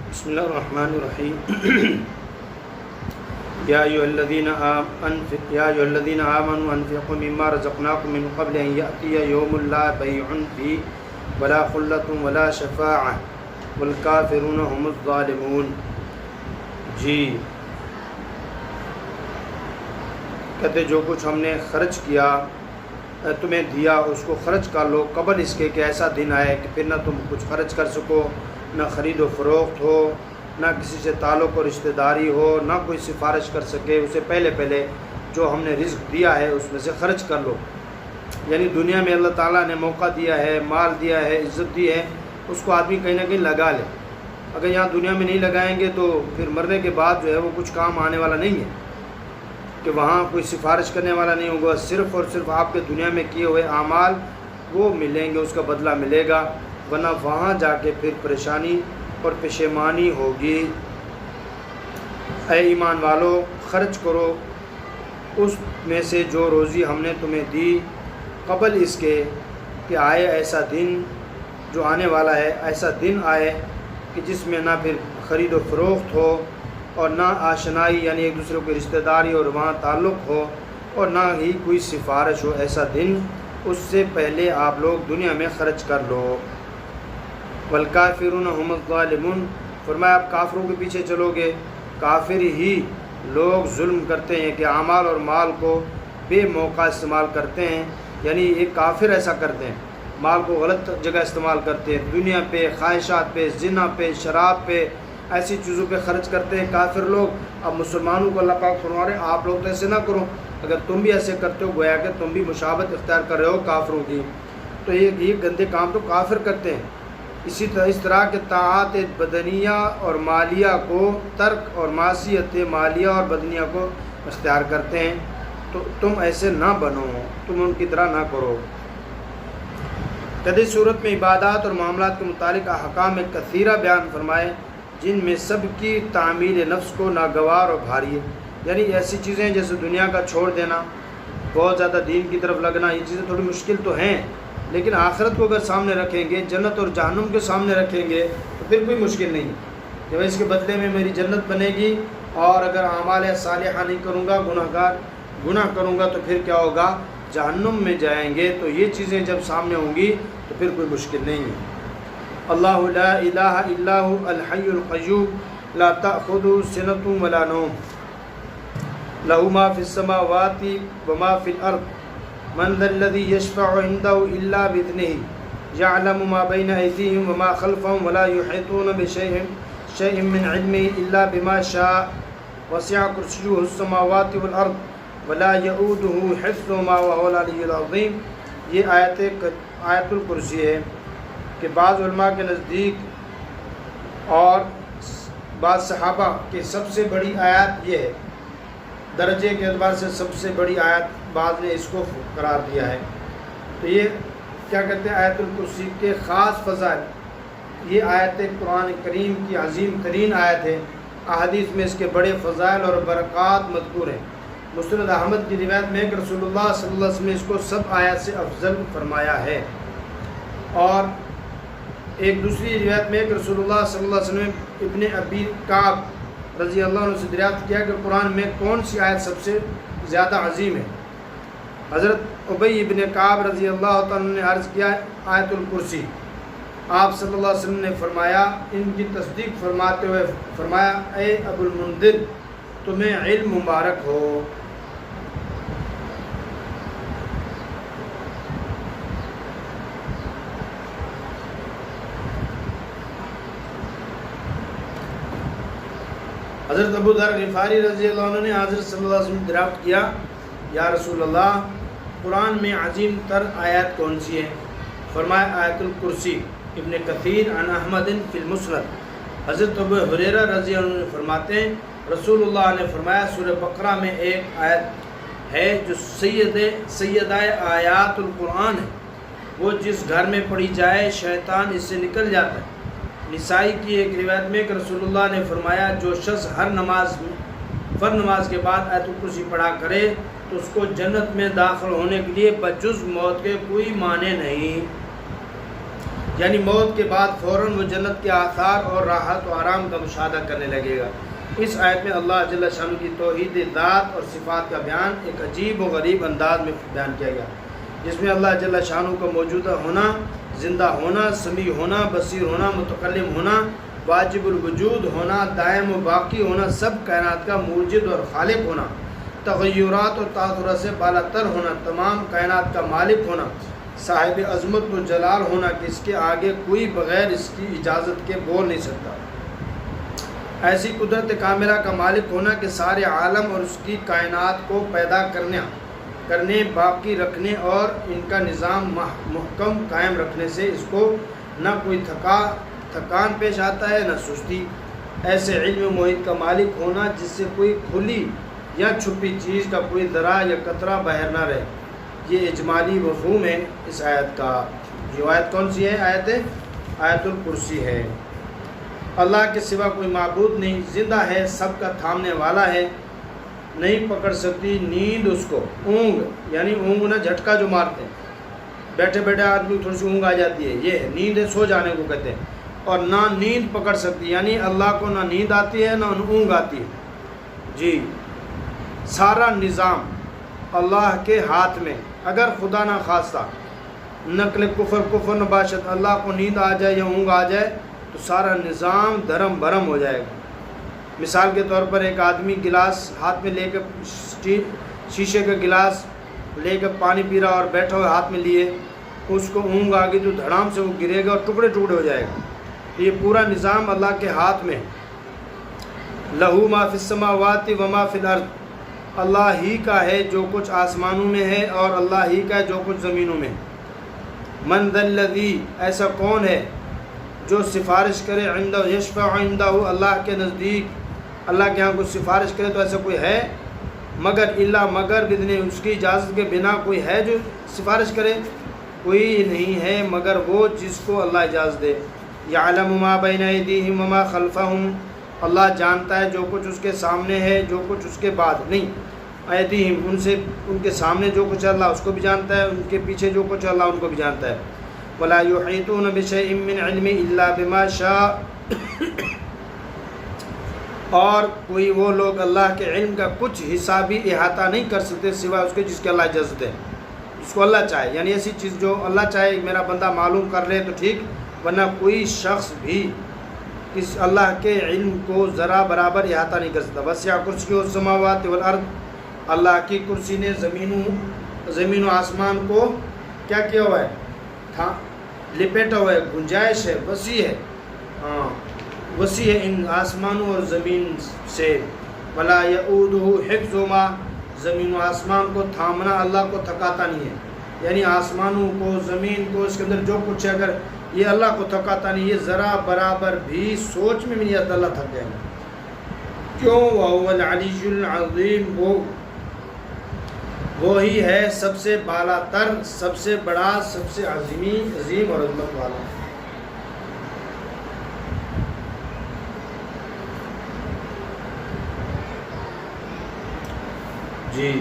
بسم اللہ الرحمن الرحیم یا ایھا الذین آمنوا انفقوا مما رزقناکم من قبل ان یأتی یوم لا بیع فیہ ولا خلۃ ولا شفاعۃ والکافرون هم الظالمون۔ جی کہتے جو کچھ ہم نے خرچ کیا تمہیں دیا اس کو خرچ کر لو قبل اس کے کہ ایسا دن آئے کہ پھر نہ تم کچھ خرچ کر سکو، نہ خرید و فروخت ہو، نہ کسی سے تعلق و رشتہ داری ہو، نہ کوئی سفارش کر سکے، اسے پہلے جو ہم نے رزق دیا ہے اس میں سے خرچ کر لو۔ یعنی دنیا میں اللہ تعالیٰ نے موقع دیا ہے، مال دیا ہے، عزت دی ہے، اس کو آدمی کہیں نہ کہیں لگا لے۔ اگر یہاں دنیا میں نہیں لگائیں گے تو پھر مرنے کے بعد جو ہے وہ کچھ کام آنے والا نہیں ہے، کہ وہاں کوئی سفارش کرنے والا نہیں ہوگا، صرف اور صرف آپ کے دنیا میں کیے ہوئے اعمال وہ ملیں گے، اس کا بدلہ ملے گا، ورنہ وہاں جا کے پھر پریشانی اور پشیمانی ہوگی۔ اے ایمان والو، خرچ کرو اس میں سے جو روزی ہم نے تمہیں دی قبل اس کے کہ آئے ایسا دن جو آنے والا ہے، ایسا دن آئے کہ جس میں نہ پھر خرید و فروخت ہو اور نہ آشنائی یعنی ایک دوسرے کی رشتہ داری اور وہاں تعلق ہو اور نہ ہی کوئی سفارش ہو۔ ایسا دن اس سے پہلے آپ لوگ دنیا میں خرچ کر لو۔ والکافرون هم الظالمون، فرمایا آپ کافروں کے پیچھے چلو گے، کافر ہی لوگ ظلم کرتے ہیں کہ اعمال اور مال کو بے موقع استعمال کرتے ہیں، یعنی ایک کافر ایسا کرتے ہیں، مال کو غلط جگہ استعمال کرتے ہیں، دنیا پہ، خواہشات پہ، زنا پہ، شراب پہ، ایسی چیزوں پہ خرچ کرتے ہیں کافر لوگ۔ اب مسلمانوں کو اللہ پاک فرما رہے ہیں آپ لوگ تو ایسے نہ کرو، اگر تم بھی ایسے کرتے ہو گویا کہ تم بھی مشابہت اختیار کر رہے ہو کافروں کی، تو یہ گندے کام تو کافر کرتے ہیں۔ اس طرح کے طاعات بدنیہ اور مالیہ کو ترک اور معصیت مالیہ اور بدنیہ کو اختیار کرتے ہیں، تو تم ایسے نہ بنو، تم ان کی طرح نہ کرو۔ کدی صورت میں عبادات اور معاملات کے متعلق احکام کثیرہ بیان فرمائے جن میں سب کی تعمیل نفس کو ناگوار اور بھاری ہے، یعنی ایسی چیزیں جیسے دنیا کا چھوڑ دینا، بہت زیادہ دین کی طرف لگنا، یہ چیزیں تھوڑی مشکل تو ہیں، لیکن آخرت کو اگر سامنے رکھیں گے، جنت اور جہنم کے سامنے رکھیں گے تو پھر کوئی مشکل نہیں ہے کہ اس کے بدلے میں میری جنت بنے گی، اور اگر اعمال صالحہ نہیں کروں گا، گناہ کروں گا تو پھر کیا ہوگا، جہنم میں جائیں گے۔ تو یہ چیزیں جب سامنے ہوں گی تو پھر کوئی مشکل نہیں ہے۔ اللہ لا الہ الا هو الحی القیوم لا تأخذہ سنۃ ولا نوم لہ ما فی السماوات وما فی الارض من ذا الذی یشفع عنده الا باذنہ یعلم ما بین ایدیہم وما خلفہم ولا یحیطون بشیء من علمہ الا بما شاء وسع کرسیہ السماوات والارض ولا یؤودہ حفظہما وهو العلی العظیم۔ یہ آیت الکرسی ہے کہ بعض علماء کے نزدیک اور بعض صحابہ کی سب سے بڑی آیت یہ ہے، درجے کے اعتبار سے سب سے بڑی آیت بعض نے اس کو قرار دیا ہے۔ تو یہ کیا کہتے ہیں، آیت الکرسی کے خاص فضائل، یہ آیت قرآن کریم کی عظیم ترین آیت ہے، احادیث میں اس کے بڑے فضائل اور برکات مذکور ہیں۔ مسند احمد کی روایت میں کہ رسول اللہ صلی اللہ علیہ وسلم نے اس کو سب آیت سے افضل فرمایا ہے، اور ایک دوسری روایت میں کہ رسول اللہ صلی اللہ علیہ وسلم ابن ابی کعب رضی اللہ عنہ سے دریافت کیا کہ قرآن میں کون سی آیت سب سے زیادہ عظیم ہے۔ حضرت ابی ابن کعب رضی اللہ عنہ نے عرض کیا آیت الکرسی۔ آپ صلی اللہ علیہ وسلم نے فرمایا، ان کی تصدیق فرماتے ہوئے فرمایا، اے ابو المنذر تمہیں علم مبارک ہو۔ حضرت ابو ذر غفاری رضی اللہ عنہ نے حضرت صلی اللہ علیہ وسلم دریافت کیا، یا رسول اللہ قرآن میں عظیم تر آیات کون سی ہے؟ فرمایا آیت الکرسی۔ ابن کثیر عن احمد فی المسند، حضرت ابو ہریرہ رضی اللہ عنہ فرماتے ہیں رسول اللہ نے فرمایا سورہ بقرہ میں ایک آیت ہے جو سیدہ آیات القرآن ہے، وہ جس گھر میں پڑھی جائے شیطان اس سے نکل جاتا ہے۔ نسائی کی ایک روایت میں کہ رسول اللہ نے فرمایا جو شخص ہر فرض نماز کے بعد آیت الکرسی پڑھا کرے تو اس کو جنت میں داخل ہونے کے لیے بجز موت کے کوئی معنی نہیں۔ یعنی موت کے بعد فوراً وہ جنت کے آثار اور راحت و آرام کا مشاہدہ کرنے لگے گا۔ اس آیت میں اللہ جل شانہ کی توحید ذات اور صفات کا بیان ایک عجیب و غریب انداز میں بیان کیا گیا، جس میں اللہ جل شانہ کا موجودہ ہونا، زندہ ہونا، سمیع ہونا، بصیر ہونا، متکلم ہونا، واجب الوجود ہونا، دائم و باقی ہونا، سب کائنات کا موجد اور خالق ہونا، تغیرات اور تاثرات سے بالا تر ہونا، تمام کائنات کا مالک ہونا، صاحب عظمت و جلال ہونا کہ اس کے آگے کوئی بغیر اس کی اجازت کے بول نہیں سکتا، ایسی قدرت کاملہ کا مالک ہونا کہ سارے عالم اور اس کی کائنات کو پیدا کرنے باقی رکھنے اور ان کا نظام محکم قائم رکھنے سے اس کو نہ کوئی تھکان پیش آتا ہے نہ سستی، ایسے علم محیط کا مالک ہونا جس سے کوئی کھلی یا چھپی چیز کا کوئی ذرا یا قطرہ باہر نہ رہے، یہ اجمالی مفہوم ہے اس آیت کا۔ یہ آیت کون سی ہے؟ آیت الکرسی ہے۔ اللہ کے سوا کوئی معبود نہیں، زندہ ہے، سب کا تھامنے والا ہے، نہیں پکڑ سکتی نیند اس کو، اونگ یعنی اونگ نہ جھٹکا جو مارتے ہیں، بیٹھے بیٹھے آدمی تھوڑی سی اونگ آ جاتی ہے، یہ نیند ہے، سو جانے کو کہتے ہیں، اور نہ نیند پکڑ سکتی، یعنی اللہ کو نہ نیند آتی ہے نہ اونگ آتی ہے۔ جی، سارا نظام اللہ کے ہاتھ میں، اگر خدا نہ خواستہ نقل کفر نباشت اللہ کو نیند آ جائے یا اونگ آ جائے تو سارا نظام دھرم بھرم ہو جائے گا۔ مثال کے طور پر ایک آدمی گلاس ہاتھ میں لے کے، شیشے کا گلاس لے کے پانی پی رہا اور بیٹھا ہوا ہاتھ میں لیے، اس کو اونگ آ گئی تو دھڑام سے وہ گرے گا اور ٹکڑے ٹکڑے ہو جائے گا۔ یہ پورا نظام اللہ کے ہاتھ میں، لہو ما فی السماوات و ما فی الارض، اللہ ہی کا ہے جو کچھ آسمانوں میں ہے اور اللہ ہی کا ہے جو کچھ زمینوں میں۔ من ذا الذی، ایسا کون ہے جو سفارش کرے، عندہ یشفع عندہ، اللہ کے نزدیک، اللہ کے ہاں کوئی سفارش کرے تو ایسا کوئی ہے؟ مگر بدنے، اس کی اجازت کے بنا کوئی ہے جو سفارش کرے؟ کوئی نہیں ہے مگر وہ جس کو اللہ اجازت دے۔ یعلم ما بین ایدیہم وما خلفہم، اللہ جانتا ہے جو کچھ اس کے سامنے ہے، جو کچھ اس کے بعد نہیں۔ ایدیہم، ان کے سامنے جو کچھ اللہ اس کو بھی جانتا ہے، ان کے پیچھے جو کچھ اللہ ان کو بھی جانتا ہے۔ ولا یحیطون بشیء من علمہ الا بما شاء، اور کوئی وہ لوگ اللہ کے علم کا کچھ حصہ بھی احاطہ نہیں کر سکتے سوائے اس کے جس کے اللہ اجازت دے، جس کو اللہ چاہے، یعنی ایسی چیز جو اللہ چاہے میرا بندہ معلوم کر لے تو ٹھیک، ورنہ کوئی شخص بھی اس اللہ کے علم کو ذرا برابر احاطہ نہیں کر سکتا۔ وسع کرسیہ السماوات والارض، اللہ کی کرسی نے زمین و آسمان کو کیا کیا ہوا ہے؟ لپیٹا ہوا ہے، گنجائش ہے، وسیع ہے، وسیع ہے ان آسمانوں اور زمین سے۔ ولا یؤودہ حفظہما، زمین و آسمان کو تھامنا اللہ کو تھکاتا نہیں ہے، یعنی آسمانوں کو، زمین کو، اس کے اندر جو کچھ ہے اگر یہ اللہ کو تھکاتا نہیں، یہ ذرا برابر بھی سوچ میں بھی نہیں آتا اللہ تھک جائے گا۔ کیوں؟ وَهُوَ الْعَلِيُّ الْعَظِيمُ، وہی ہے سب سے بالا تر، سب سے بڑا، سب سے عظیم اور عظمت والا۔ جی